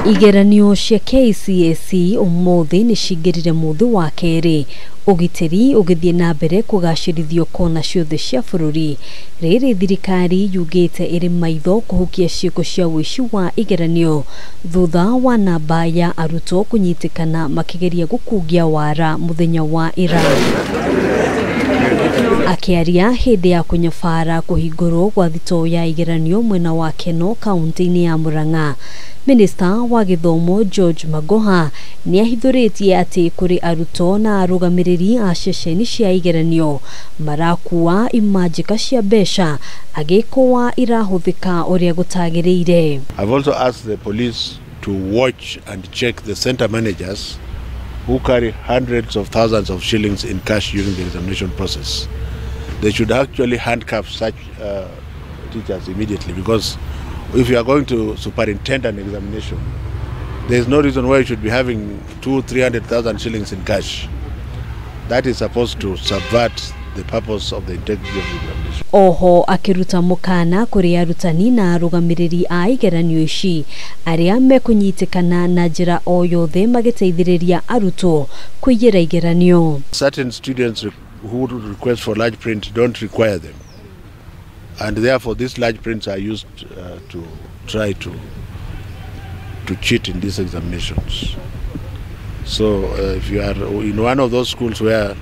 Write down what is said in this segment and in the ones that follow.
Igeranio cia KCSE umuthi ni cingirire muthi wa keri ugitiri ugithie na mbere kugacirithio kona ciothe cia bururi. Riri thirikari yugite iri maitho kuhukia ciiko cia uici wa igeranio thutha wa namba ya Arutwo kunyitikana makigeria gukungia wara muthenya wa ira. Akiaria hindi ya kunyabara kuhingurwo gwa thito ya igeranio mwena wa Keno kaunti-ini ya Murang'a, Minister wa Githomo George Magoha ni ahithuritie ati kuri Arutwo na arugamiriri a ceceni cia igeranio marakua imanjika cia mbeca agikuua irahuthika uria gutagiriire. I've also asked the police to watch and check the center managers who carry hundreds of thousands of shillings in cash during the examination process. They should actually handcuff such teachers immediately, because if you are going to superintend an examination, there is no reason why you should be having 200,000-300,000 shillings in cash. That is supposed to subvert the purpose of the integrity of the examination. Oho akiruta mukana kuri arutani na arugamiriri a igeranio ici aria mekunyitikana na njira o yothe magiteithiriria Arutwo kuigira igeranio. Certain students who request for large print don't require them, and therefore these large prints are used to try to cheat in these examinations. So if you are in one of those schools where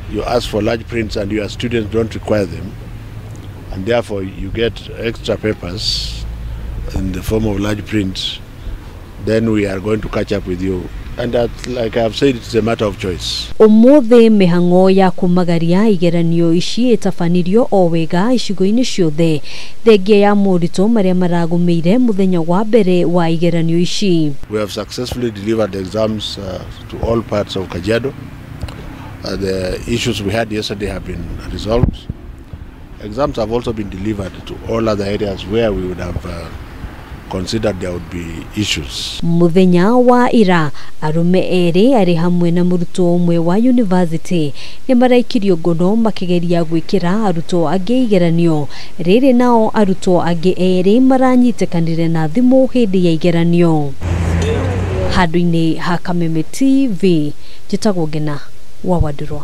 you ask for large prints and your students don't require them, and therefore you get extra papers in the form of large prints, then we are going to catch up with you. And that, like I have said, it's a matter of choice. Umuthi mihango ya kumagaria igeranio ici itafanirio o wega icigo-ini ciothe thengia ya morito maria maragumeire muthenya wa mbere wa igeranio ici. We have successfully delivered the exams to all parts of Kajiado. The issues we had yesterday have been resolved. Exams have also been delivered to all other areas where we would have considered there would be issues. Muthenya wa ira arume eri ari hamwe na murutwo umwe wa university ni maraikirio ngono makigeria gwikira Arutwo angi igeranio. Riri nao Arutwo angi eri maranyitekanire na thimu hindi ya igeranio. Handu-ini ha Kameme TV, Githomo George wa Arutwo.